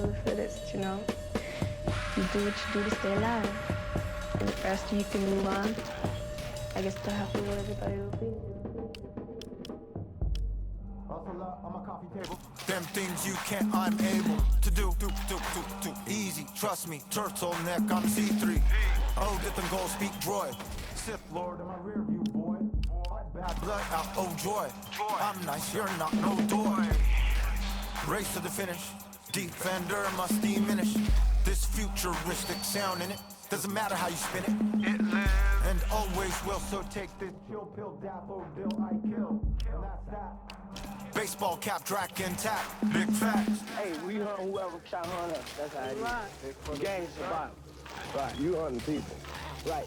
of the fittest, you know? You do what you do to stay alive. And the faster you can move on, I guess the happier everybody will be. On my coffee table. Them things you can't, I'm able to do. Easy, trust me, turtleneck, I'm C3. Oh, get them goals, speak droid. Sith Lord in my rear view, boy. Bad blood out, oh joy. I'm nice, you're not, no doy. Race to the finish. Defender must diminish. This futuristic sound in it. Doesn't matter how you spin it. It lives. And always will, so take this chill pill, daffodil I kill. And that's that. Baseball cap, track intact. Big facts. Hey, we hunt whoever shot hunt us. That's how it is. Right. The game's survival. Right, you hunting people. Right.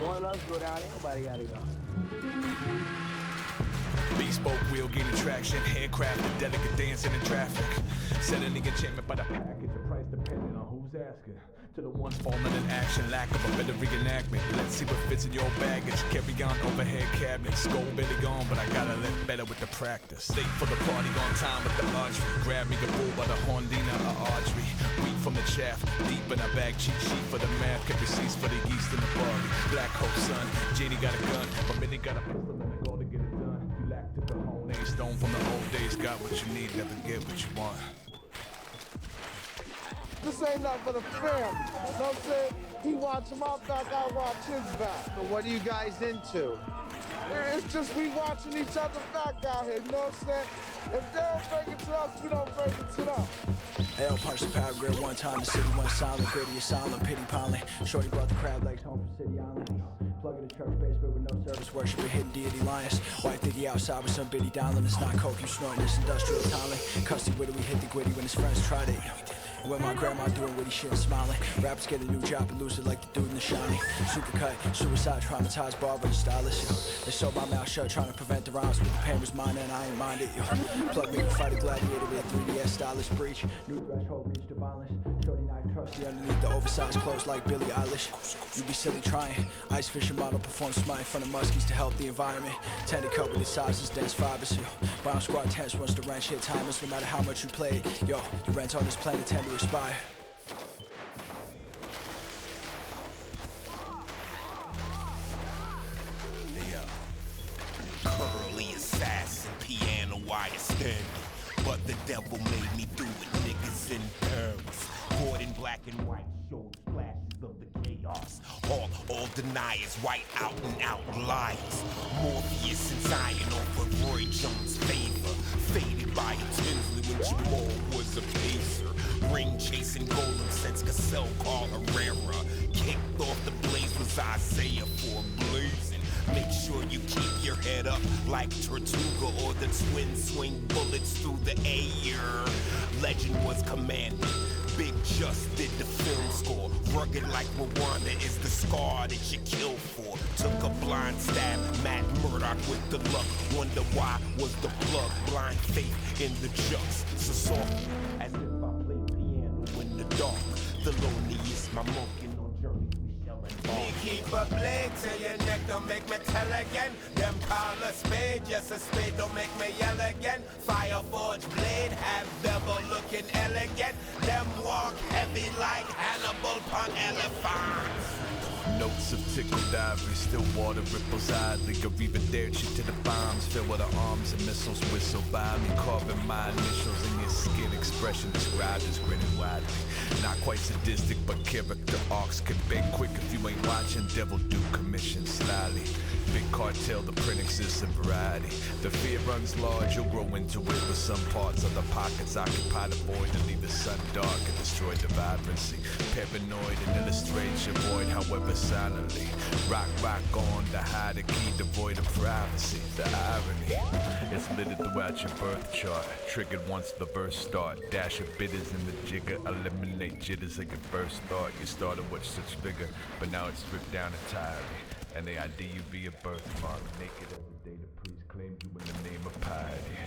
One of us go down, everybody gotta go. Bespoke wheel gaining traction, handcrafted, delicate dancing in traffic. Setting the enchantment by the package, the price depending on who's asking. To the ones falling in action, lack of a better reenactment. Let's see what fits in your baggage. Carry on overhead cabinets, skull belly gone, but I gotta live better with the practice. Late for the party, on time with the archery. Grab me the bull by the horndina or archery. Weed from the chaff, deep in a bag, cheat sheet for the math. Kept receipts for the yeast in the party. Black Hope son, Janie got a gun, but Minnie got a pistol and a goal to get it done. You lack to the whole name, stone from the old days. Got what you need, never get what you want. This ain't nothing for the family. You know what I'm saying? He watching my back, I watch his back. So what are you guys into? It's just we watching each other back out here, you know what I'm saying? If they don't bring it to us, we don't bring it to them. L punch the power grid one time, the city went silent, gritty asylum, pity piling. Shorty brought the crab legs home from City Island. Plug in the church basement with no service, worship a hidden deity lions. White thingy outside with some bitty dialing. It's not coke, you snorting this industrial tiling. Custody with it, we hit the gritty when his friends tried it. When my grandma doing witty shit and smiling. Rappers get a new job and lose it like the dude in The Shining. Supercut, suicide, traumatized barber and stylist, yo. They sewed my mouth shut trying to prevent the rhymes, but the pain was mine and I ain't mind it, yo. Plug me to fight a gladiator with a 3DS stylist breach. New threshold reached to violence. Shorty knife trusty underneath the oversized clothes like Billie Eilish. You be silly trying. Ice fishing model performs smart in front of muskies to help the environment. Tender cut with its sizes, dense fibers, yo. Bomb squad tense once the rent shit timers, no matter how much you play it. Yo, the rent on this planet tend to expire. Curly assassin, piano wire standing. But the devil made me do it, niggas in terms. Caught in black and white, showed flashes of the chaos. All deniers, white out and out liars. Morpheus and Zion over Roy Jones' favor. Faded by a Tinsley when Jamal was a pacer. Ring chasing golem since Cassell called Herrera. Kicked off the blaze was Isaiah for blazing. Make sure you keep your head up like Tortuga or the twin swing bullets through the air. Legend was commanded. Big Just did the film score. Rugged like Rwanda is the scar that you kill for. Took a blind stab, Matt Murdock with the luck. Wonder why was the plug. Blind faith in the jux. So soft as if I played piano in the dark. The loneliest, my monkey on journeys we shall embark. Me keep a blade till your neck, don't make me tell again. Them call a spade, just a spade, don't make me yell again. Fire forged blade, have devil looking elegant. Them walk heavy like Hannibal pun elephants. Notes of tickled ivory, still water ripples idly. Arrivederci to the bombs, filled with the arms and missiles whistle by me. Carving my initials in your skin, expression described as grinning widely. Not quite sadistic, but character arcs can bend quick if you ain't watching. Devil do commission slyly. Big cartel, the print exists in variety. The fear runs large, you'll grow into it with some parts of the pockets. Occupy the void and leave the sun dark and destroy the vibrancy. Paranoid and illustrates your void, however silently. Rock on to hide the key, devoid of privacy. The irony is littered throughout your birth chart. Triggered once the verse start. Dash of bitters in the jigger. Eliminate jitters like your first thought. You started with such vigor, but now it's stripped down entirely. And they ID you via birthmark. Naked as the day the priest claimed you in the name of piety.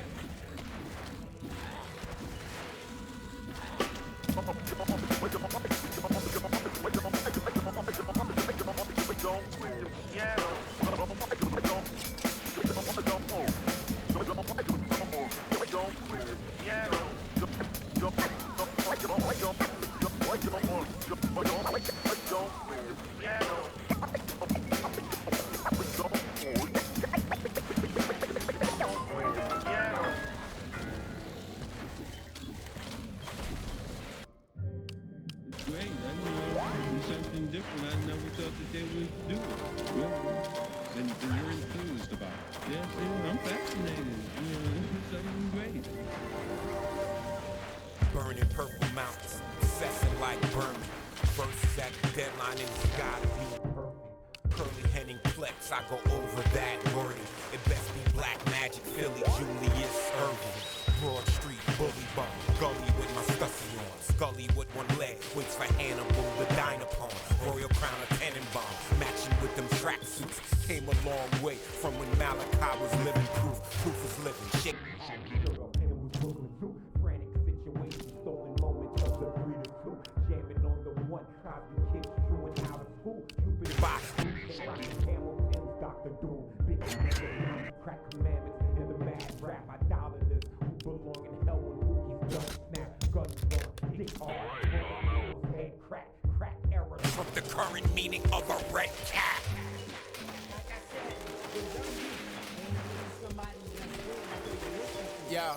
Great, it's something different. I never thought that they would do it. Yeah. And you're enthused about it. Yes, yeah, I'm fascinated. It's something great. Burning purple mountains, obsessing like Berman. Verses at the deadline and it's gotta be perfect. Curly Henning Plex, I go over that wording. It best be Black Magic, Philly, Julius Irving. Broad Street, Bully Bum, Gully with my Stussy on. Scully with one leg, waits for Hannibal, the Dynapone. Royal Crown of Tenenbaum, matching with them tracksuits. Came a long way from when Malachi was living proof. Proof is living, shake. And it was Brooklyn too. Frantic situations, stolen moments of the breeder too. Jamming on the one, tribe you kids true and out of school. Cupid box, Hamilton's Dr. Doom. Big crack commandments and the mad rap idolaters who belong in hell when bookies don't snap. Guns run, dick hard, head crack, crack errors from the current meaning of a red cat. Yeah.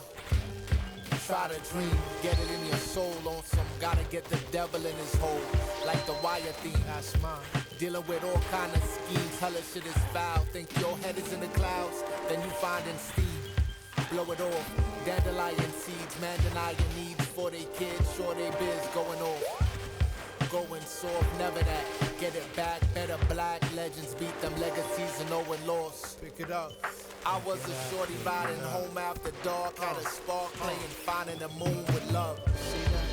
Try to dream, get it in your soul on some. Gotta get the devil in his hole, like the Wire theme. That's mine. Dealing with all kind of schemes, hella shit is foul. Think your head is in the clouds, then you finding steam. Blow it off, dandelion seeds, man deny your needs for they kids, sure they biz going off. Going soft, never that. Get it back, better black legends beat them legacies and no one lost. Pick it up. I was a shorty riding home after dark, had a spark playing, finding the moon with love. See that?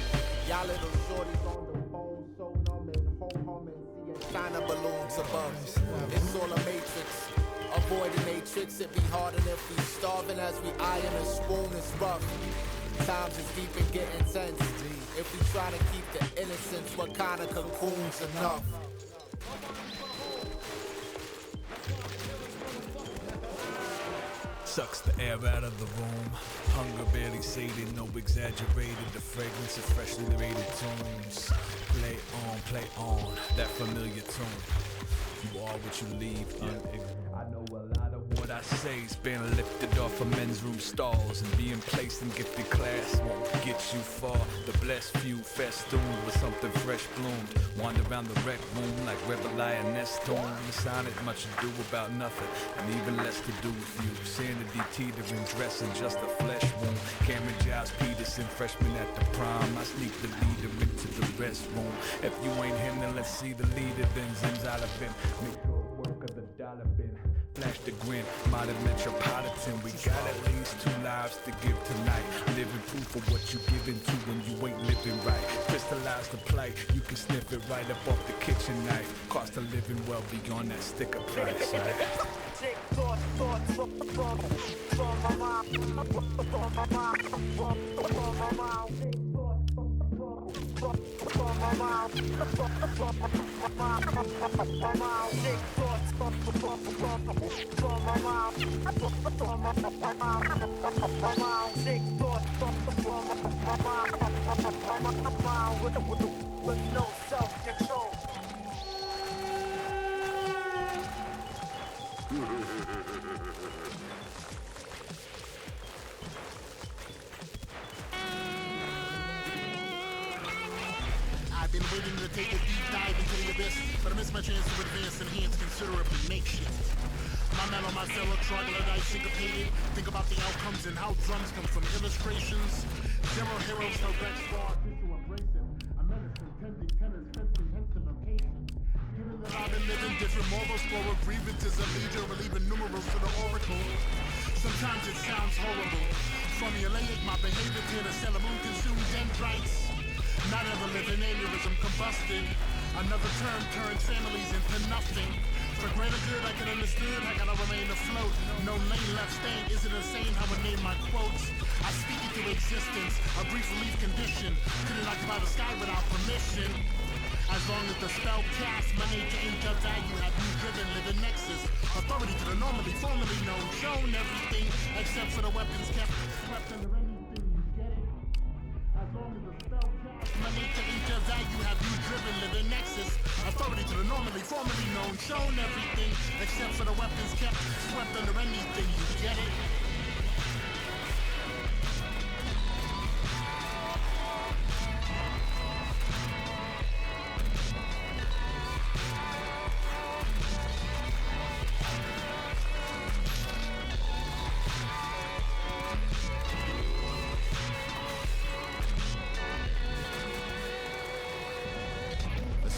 Y'all little shorties on the phone, so numb and humming, seeing China balloons above. It's all a matrix. Avoid the matrix, it be harder if we starving as we eyeing a spoon is rough. Times is deep and getting tense. If we try to keep the innocence, what kind of cocoon's enough? Sucks the air out of the room. Hunger barely sated, no exaggerated. The fragrance of freshly rated tunes. Play on, that familiar tune. You are what you leave unignored. I know a lot of what I say's been lifted off of men's room stalls, and being placed in gifted class won't get you far. The blessed few festooned with something fresh bloomed. Wander around the rec room like rebel lioness torn. The sign is much ado about nothing, and even less to do with you. Sanity teetering, dressing just a flesh wound. Cameron Giles Peterson, freshman at the prime. I sneak the leader into the restroom. If you ain't him, then let's see the leader. Then Zim's out of him. Make sure work of the dollar bin. Flash the grin, modern metropolitan. We got at least 2 lives to give tonight. Living proof of what you giving to when you ain't living right. Crystallize the plight, you can sniff it right up off the kitchen knife. Cost of living well beyond that sticker price, right? Sick thoughts from my mind. With no self-control. I've been waiting to take a deep dive into the abyss, but I missed my chance to advance, enhance, considerably makeshift. My mellow, my fellow troglodyte syncopated. Think about the outcomes and how drums come from illustrations. Zero heroes, no Rex far to embrace him. A medicine, tending tenors, fencing, hence the location. Given that I've been living different morals for a grievance as a leader, relieving numerals to the oracle. Sometimes it sounds horrible. Formulaic, my behavior to the Moon consumed dendrites. Not ever living aneurysm combusted. Another term turns families into nothing. For greater good I can understood, I gotta remain afloat. No lane left staying, isn't insane how I name my quotes. I speak into existence, a brief relief condition. Couldn't occupy the sky without permission. As long as the spell cast, my nature ain't just value, have you driven, living nexus. Authority to the normally, formerly known, shown everything, except for the weapons kept swept under anything, you get it? As long as the spell cast, my nature ain't just value, have you driven, living nexus. Authority to the normally, formerly known, shown everything except for the weapons kept swept under anything. You get it?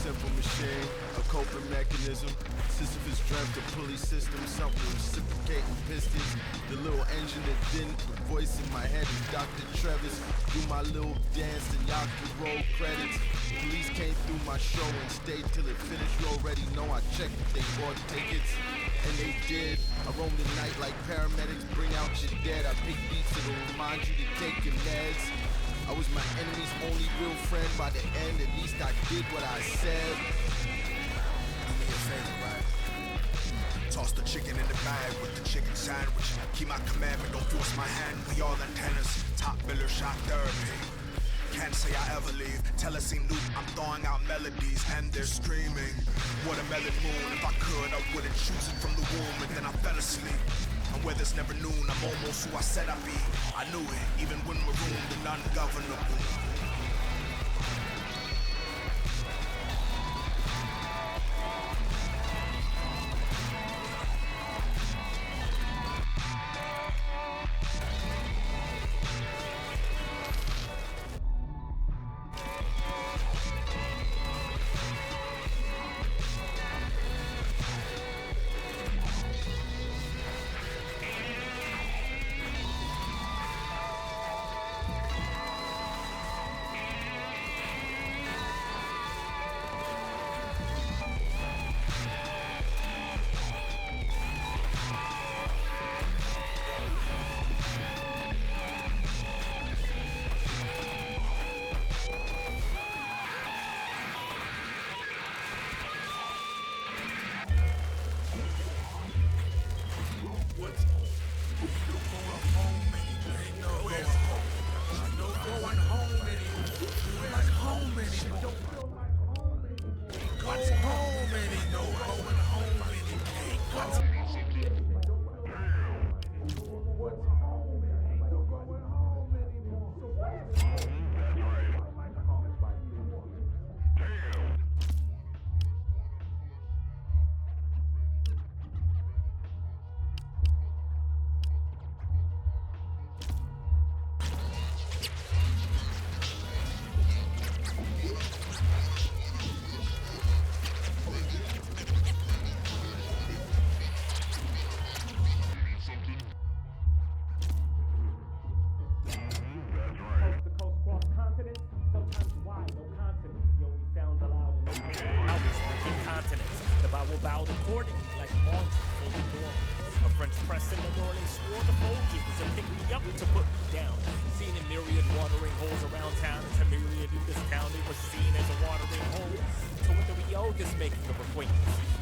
Simple machine, a coping mechanism. Sisyphus dreamt a pulley system, something reciprocating pistons. The little engine that didn't, the voice in my head is Dr. Trevis. Do my little dance and y'all can roll credits. Police came through my show and stayed till it finished. You already know I checked if they bought tickets. And they did. I roam the night like paramedics, bring out your dead. I pick beats that'll remind you to take your meds. I was my enemy's only real friend. By the end, at least I did what I said. Do me a favor, right? Toss the chicken in the bag with the chicken sandwich. Keep my commandment, don't force my hand. We all antennas, top biller, shot therapy. Can't say I ever leave. Telecine loop, I'm throwing out melodies and they're screaming. Watermelon moon, if I could, I wouldn't choose it from the womb. And then I fell asleep. And where there's never noon, I'm almost who I said I'd be. I knew it, even when marooned and ungovernable.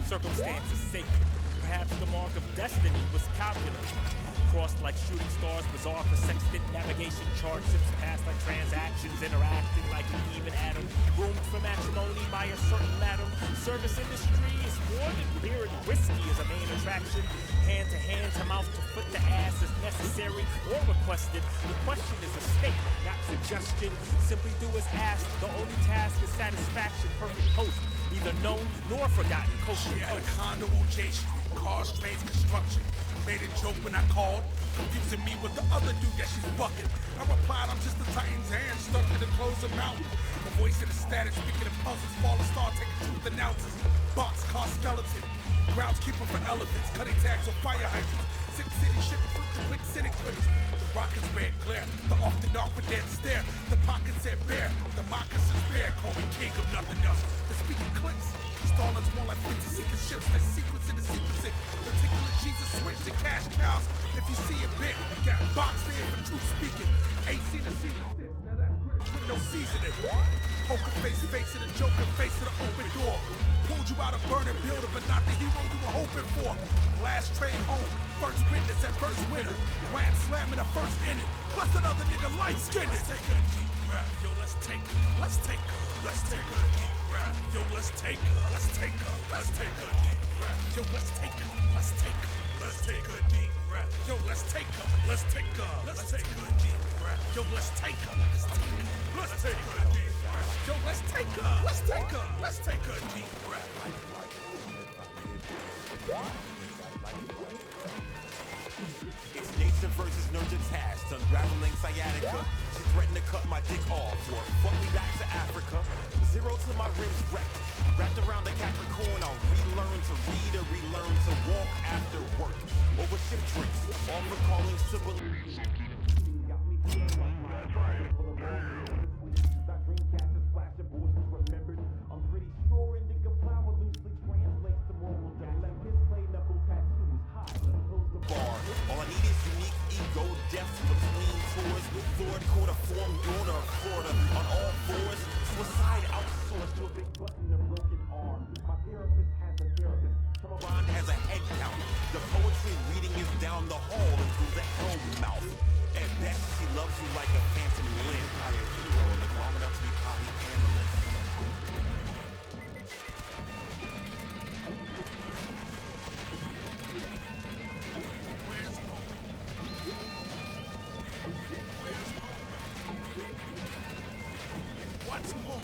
Circumstances sacred. Perhaps the mark of destiny was calculated. Crossed like shooting stars, bizarre for sextant navigation chart ships past like transactions, interacting like an even atom. Groomed for matrimony by a certain madam. Service industry is more than beer and whiskey is a main attraction. Hand to mouth to foot to ass is necessary or requested. The question is a statement, not suggestion. Simply do as asked. The only task is satisfaction. Perfect host. Neither known nor forgotten. She had a condo on J Street, cars, trains, construction. Made a joke when I called, confusing me with the other dude that she's bucking. I replied, I'm just the Titan's hand, stuck in the clothes of mountain. The voice in the static, speaking of puzzles, falling star, taking truth announces. Box, car, skeleton, groundskeeper for elephants, cutting tags on fire hydrants. Six city shit, flip the quick cynic quiz. The rockets red glare, the off the dark with dead stare. The pockets said bear, the moccasins bare, call me king of nothing else. The speaking clicks, Stalin's more like 50 sinking ships, that sequence in the sequencing. Particular Jesus switch to cash cows. If you see a bit, you got boxed in for truth speaking. Ain't seen a scene like this, now that's with no seasoning. Poker face, face of the joker, face of the open door. Pulled you out of burning building, but not the hero you were hoping for. Last train home, first witness at first winner. Grand slam in the first inning, plus another nigga light skinned. Let's take a deep breath, yo, let's take a deep breath. Yo, let's take a, let's take a, let's take a deep breath. Yo, let's take a, let's take a, let's take a deep breath. Yo, let's take a, let's take a, let's take a deep breath. Yo, let's take a, let's take a, let's take a deep breath. Yo, let's take a, let's take a, let's take a deep breath. It's nature versus nurture task, unraveling sciatica. She threatened to cut my dick off, or fuck me back to Africa. Zero to my ribs wrecked. Wrapped around the Capricorn, I'll relearn to read or relearn to walk after work. Over shift drinks, all recalling civil. Got me feeling like my pride for the morning. That dream catches flash abortions remembered. I'm pretty sure indica flower loosely translates to moral dilemmas. Play knuckle tattoos, high, close the bar. All I need is unique ego, depth between tours. Lord caught a form daughter of Florida on all fours. Suicide outsourced to a big button, a broken arm. My therapist has a therapist. From Bond has a head count. The poetry reading is down the hall and through the helm mouth. At best, she loves you like a phantom limb. I am hero, live long enough to be polyanalyst. Where's home? Where's home? What's home?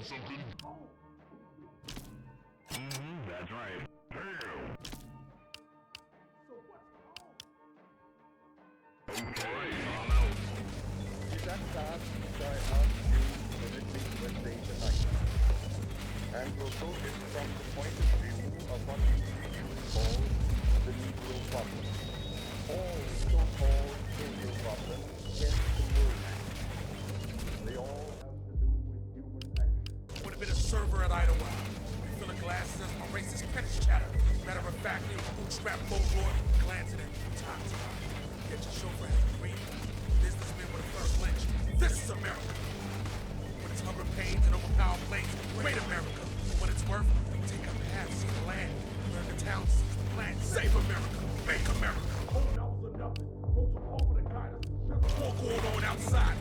Something? That's right. Okay, I'm out. Is that task start out vividly with the night? And will focus from the point of view of what you call the Negro problem. All so-called Negro problems tend to move. They all have to do with human action. Would have been a server at Idlewild. Fill the glasses as my racist penance chatter. Matter of fact, you bootstrap Lord, glancing at you top to top. Get your chauffeur at a green. Businessmen with a first lynch. This is America. When it's hunger pains and overpowered planes, great America. When it's worth, take a path, see the land. American town, seize the plan. Save America, make America. Hold hours or nothing. Roll to offer the guidance. There's a war going on outside.